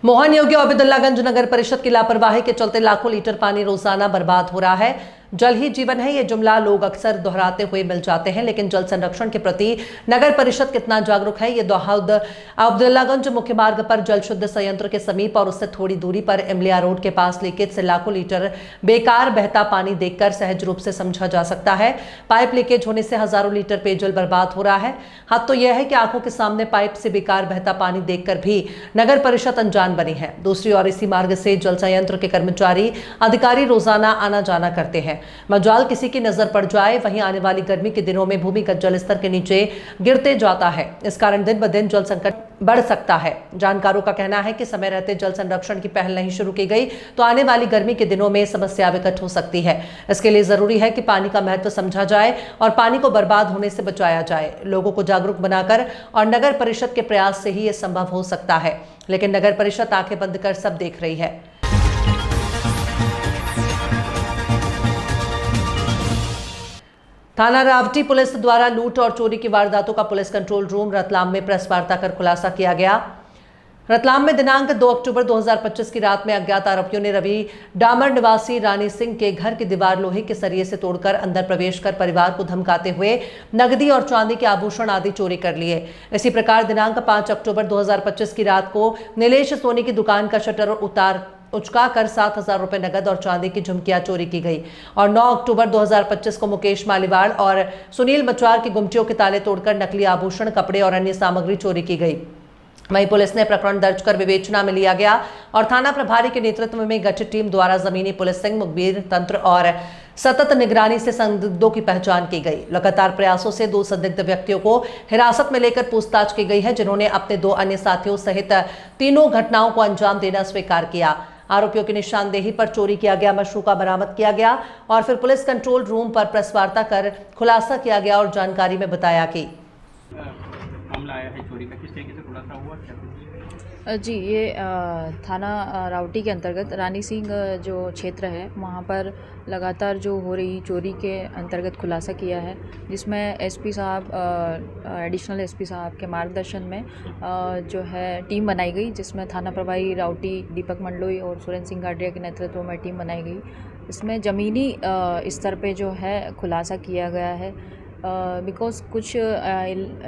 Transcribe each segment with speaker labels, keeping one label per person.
Speaker 1: मोहन योगी और अब्दुल्लागंज नगर परिषद की लापरवाही के चलते लाखों लीटर पानी रोजाना बर्बाद हो रहा है। जल ही जीवन है, ये जुमला लोग अक्सर दोहराते हुए मिल जाते हैं, लेकिन जल संरक्षण के प्रति नगर परिषद कितना जागरूक है, ये दाऊद अब्दुल्लागंज मुख्य मार्ग पर जल शुद्ध संयंत्र के समीप और उससे थोड़ी दूरी पर इमलिया रोड के पास लीकेज से लाखों लीटर बेकार बहता पानी देखकर सहज रूप से समझा जा सकता है। पाइप लीकेज होने से हजारों लीटर पेयजल बर्बाद हो रहा है। हद तो यह है कि आंखों के सामने पाइप से बेकार बहता पानी देखकर भी नगर परिषद अनजान बनी है। दूसरी ओर इसी मार्ग से जल संयंत्र के कर्मचारी अधिकारी रोजाना आना जाना करते हैं। मजाल किसी की नजर पड़ जाए, वहीं आने वाली गर्मी के दिनों में भूमिगत जल स्तर के नीचे गिरते जाता है। इस कारण दिन ब दिन जल संकट बढ़ सकता है। जानकारों का कहना है कि समय रहते जल संरक्षण की पहल नहीं शुरू की गई तो आने वाली गर्मी के दिनों में समस्या विकट हो सकती है। इसके लिए जरूरी है कि पानी का महत्व समझा जाए और पानी को बर्बाद होने से बचाया जाए। लोगों को जागरूक बनाकर और नगर परिषद के प्रयास से ही यह संभव हो सकता है, लेकिन नगर परिषद आंखें बंद कर सब देख रही है। थाना रावटी पुलिस द्वारा लूट और चोरी की वारदातों का पुलिस कंट्रोल रूम रतलाम में प्रेस वार्ता कर खुलासा किया गया। रतलाम में दिनांक 2 अक्टूबर 2025 की रात में अज्ञात आरोपियों ने रवि डामर निवासी रानी सिंह के घर की दीवार लोहे के सरिये से तोड़कर अंदर प्रवेश कर परिवार को धमकाते हुए नकदी और चांदी के आभूषण आदि चोरी कर लिए। इसी प्रकार दिनांक 5 अक्टूबर 2025 की रात को नीलेश सोनी की दुकान का शटर उचकाकर 7,000 रुपए नगद और चांदी की झुमकियां चोरी की गई। और 9 अक्टूबर 2025 को मुकेश मालीवाड़ और सुनील मचवार की गुमटियों के ताले तोड़कर नकली आभूषण, कपड़े और अन्य सामग्री चोरी की गई। वहीं पुलिस ने प्रकरण दर्ज कर विवेचना में लिया गया और थाना प्रभारी के नेतृत्व में गठित टीम द्वारा जमीनी पुलिसिंग, मुखबिर तंत्र और सतत निगरानी से संदिग्धों की पहचान की गई। लगातार प्रयासों से 2 संदिग्ध व्यक्तियों को हिरासत में लेकर पूछताछ की गई है, जिन्होंने अपने 2 अन्य साथियों सहित तीनों घटनाओं को अंजाम देना स्वीकार किया। आरोपियों की निशानदेही पर चोरी किया गया मशरूका बरामद किया गया और फिर पुलिस कंट्रोल रूम पर प्रेस वार्ता कर खुलासा किया गया और जानकारी में बताया कि
Speaker 2: मामला आया है चोरी का, किस तरीके से खुलासा हुआ, क्या
Speaker 3: जी, ये थाना रावटी के अंतर्गत रानी सिंह जो क्षेत्र है वहाँ पर लगातार जो हो रही चोरी के अंतर्गत खुलासा किया है, जिसमें एसपी साहब एडिशनल एसपी साहब के मार्गदर्शन में जो है टीम बनाई गई, जिसमें थाना प्रभारी रावटी दीपक मंडलोई और सुरेंद्र सिंह गाडिया के नेतृत्व में टीम बनाई गई। इसमें ज़मीनी स्तर पे जो है खुलासा किया गया है। बिकॉज़ कुछ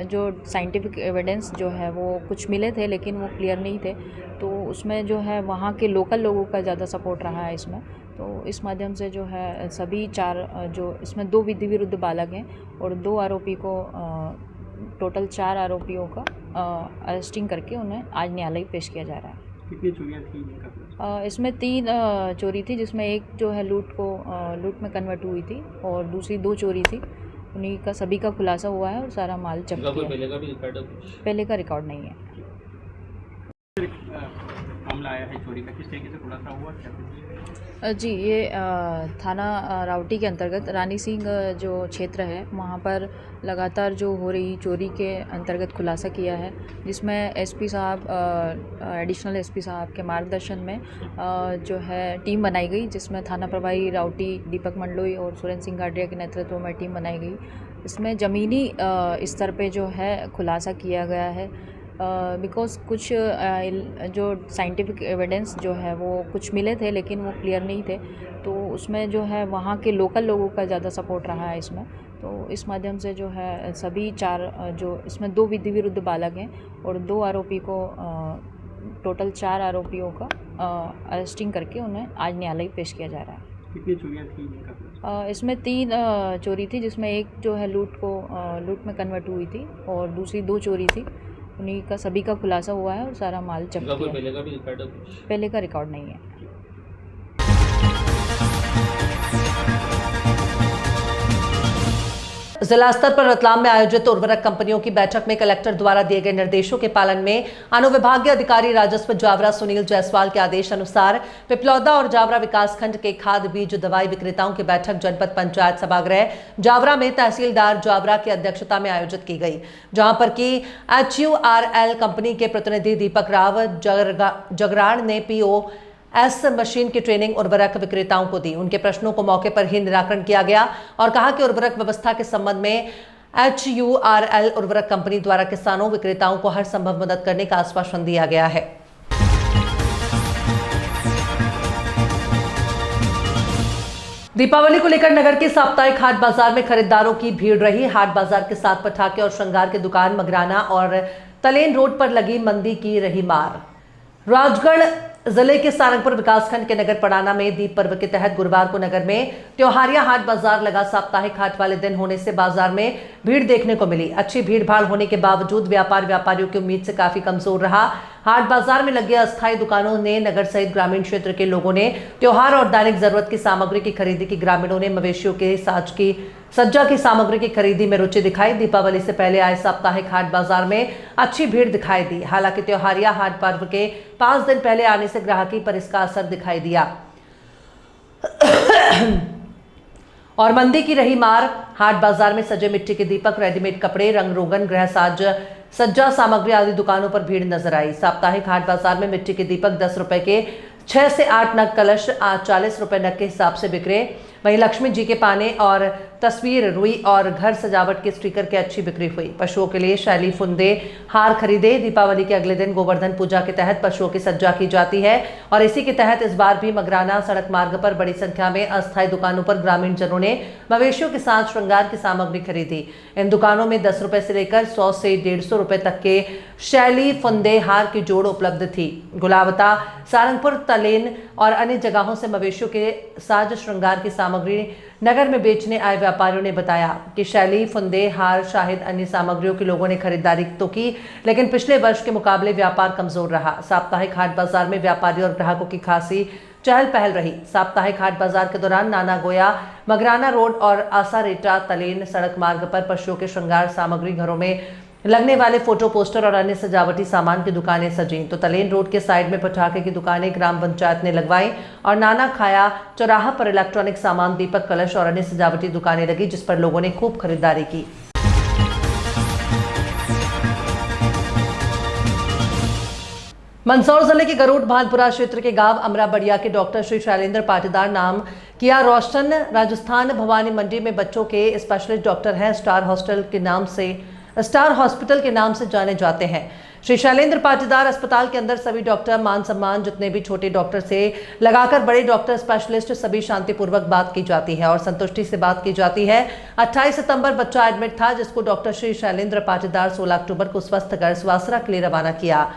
Speaker 3: जो साइंटिफिक एविडेंस जो है वो कुछ मिले थे, लेकिन वो क्लियर नहीं थे, तो उसमें जो है वहाँ के लोकल लोगों का ज़्यादा सपोर्ट रहा है इसमें। तो इस माध्यम से जो है सभी 4 जो इसमें 2 विधि विरुद्ध बालक हैं और 2 आरोपी को टोटल 4 आरोपियों का अरेस्टिंग करके उन्हें आज न्यायालय पेश किया जा रहा है।
Speaker 2: कितनी चोरियाँ थी?
Speaker 3: इसमें 3 चोरी थी, जिसमें एक जो है लूट में कन्वर्ट हुई थी और दूसरी 2 चोरी थी। उन्हीं का सभी का खुलासा हुआ है और सारा माल जब्त किया है। पहले का रिकॉर्ड नहीं है।
Speaker 2: मामला आया है चोरी का, किस तरीके से खुलासा हुआ, क्या
Speaker 3: जी, ये थाना रावटी के अंतर्गत रानी सिंह जो क्षेत्र है वहाँ पर लगातार जो हो रही चोरी के अंतर्गत खुलासा किया है, जिसमें एसपी साहब एडिशनल एसपी साहब के मार्गदर्शन में जो है टीम बनाई गई, जिसमें थाना प्रभारी रावटी दीपक मंडलोई और सुरेंद्र सिंह गाडिया के नेतृत्व में टीम बनाई गई। इसमें ज़मीनी स्तर पे जो है खुलासा किया गया है। बिकॉज़ कुछ जो साइंटिफिक एविडेंस जो है वो कुछ मिले थे, लेकिन वो क्लियर नहीं थे, तो उसमें जो है वहाँ के लोकल लोगों का ज़्यादा सपोर्ट रहा है इसमें। तो इस माध्यम से जो है सभी 4 जो इसमें 2 विधि विरुद्ध बालक हैं और 2 आरोपी को टोटल 4 आरोपियों का अरेस्टिंग करके उन्हें आज न्यायालय पेश किया जा रहा है।
Speaker 2: कितनी चोरियाँ थी?
Speaker 3: इसमें 3 चोरी थी, जिसमें एक जो है लूट में कन्वर्ट हुई थी और दूसरी 2 चोरी थी। उन्हीं का सभी का खुलासा हुआ है और सारा माल जब्त किया है। पहले का रिकॉर्ड नहीं है।
Speaker 1: जिला स्तर पर रतलाम में आयोजित उर्वरक कंपनियों की बैठक में कलेक्टर द्वारा दिए गए निर्देशों के पालन में अनुविभागीय अधिकारी राजस्व जावरा सुनील जायसवाल के आदेश अनुसार पिपलौदा और जावरा विकासखंड के खाद बीज दवाई विक्रेताओं की बैठक जनपद पंचायत सभागृह जावरा में तहसीलदार जावरा की अध्यक्षता में आयोजित की गई, जहां पर की HURL कंपनी के प्रतिनिधि दीपक राव जगराण ने POS मशीन की ट्रेनिंग उर्वरक विक्रेताओं को दी। उनके प्रश्नों को मौके पर ही निराकरण किया गया और कहा कि उर्वरक व्यवस्था के संबंध में HURL उर्वरक कंपनी द्वारा किसानों विक्रेताओं को हर संभव मदद करने का आश्वासन दिया गया है। दीपावली को लेकर नगर के साप्ताहिक हाट बाजार में खरीदारों की भीड़ रही। हाट बाजार के साथ पटाखे और श्रृंगार की दुकान मगराना और तलेन रोड पर लगी मंदी की रही मार। राजगढ़ जिले के सारंगपुर विकासखंड के नगर पड़ाना में दीप पर्व के तहत गुरुवार को नगर में त्योहारिया हाट बाजार लगा। साप्ताहिक हाट वाले दिन होने से बाजार में भीड़ देखने को मिली। अच्छी भीड़ भाड़ होने के बावजूद व्यापारियों की उम्मीद से काफी कमजोर रहा। हाट बाजार में लगे अस्थायी दुकानों ने नगर सहित ग्रामीण क्षेत्र के लोगों ने त्योहार और दैनिक जरूरत की सामग्री की खरीदी की। ग्रामीणों ने मवेशियों के सज्जा की सामग्री की खरीदी में रुचि दिखाई। दीपावली से पहले आए साप्ताहिक हाट बाजार में अच्छी भीड़ दिखाई दी। हालांकि त्योहारिया हाट पर्व के 5 दिन पहले आने से ग्राहकी पर इसका असर दिखाई दिया और मंदी की रही मार। हाट बाजार में सजे मिट्टी के दीपक, रेडीमेड कपड़े, रंग रोगन, गृह साज, सज्जा सामग्री आदि दुकानों पर भीड़ नजर आई। साप्ताहिक हाट बाजार में मिट्टी के दीपक 10 रुपए के 6 से 8 नग, कलश 40 रुपए नग के हिसाब से बिक्रे। वहीं लक्ष्मी जी के पाने और तस्वीर, रुई और घर सजावट के स्टिकर की अच्छी बिक्री हुई। पशुओं के लिए शैली फुंदे हार खरीदे। दीपावली के अगले दिन गोवर्धन पूजा के तहत पशुओं की सज्जा की जाती है और इसी के तहत इस बार भी मगराना सड़क मार्ग पर बड़ी संख्या में अस्थायी दुकानों पर ग्रामीण जनों ने मवेशियों के साथ श्रृंगार की सामग्री खरीदी। इन दुकानों में 10 रुपए से लेकर 100 से 150 रुपए तक के शैली फुंदे हार की जोड़ उपलब्ध थी। गुलावता, सारंगपुर, तलेन और अन्य जगहों से मवेशियों के साज श्रृंगार की सामग्री नगर में बेचने आए व्यापारियों ने बताया कि शैली, फुंदे, हार, शाहिद अन्य सामग्रियों की लोगों ने खरीदारी तो की, लेकिन पिछले वर्ष के मुकाबले व्यापार कमजोर रहा। साप्ताहिक हाट बाजार में व्यापारियों और ग्राहकों की खासी चहल पहल रही। साप्ताहिक हाट बाजार के दौरान नाना गोया, मगराना रोड और आसारेटा तलेन सड़क मार्ग पर पशुओं के श्रृंगार सामग्री, घरों में लगने वाले फोटो पोस्टर और अन्य सजावटी सामान की दुकानें सजीं। तो तलेन रोड के साइड में पटाखे की दुकानें ग्राम पंचायत ने लगवाई और नाना खाया चौराहा पर इलेक्ट्रॉनिक सामान, दीपक, कलश और अन्य सजावटी दुकानें लगी, जिस पर लोगों ने खूब खरीदारी की। मंदसौर जिले के गरुड़ भानपुरा क्षेत्र के गांव अमरा बढ़िया के डॉक्टर श्री शैलेंद्र पाटीदार नाम किया रोशन राजस्थान भवानी मंडी में बच्चों के स्पेशलिस्ट डॉक्टर हैं। स्टार हॉस्पिटल के नाम से जाने जाते हैं। श्री शैलेंद्र पाटीदार अस्पताल के अंदर सभी डॉक्टर मान सम्मान, जितने भी छोटे डॉक्टर से लगाकर बड़े डॉक्टर स्पेशलिस्ट, सभी शांतिपूर्वक बात की जाती है और संतुष्टि से बात की जाती है। 28 सितंबर बच्चा एडमिट था, जिसको डॉक्टर श्री शैलेंद्र पाटीदार 16 अक्टूबर को स्वस्थ कर स्वासरा के लिए रवाना किया।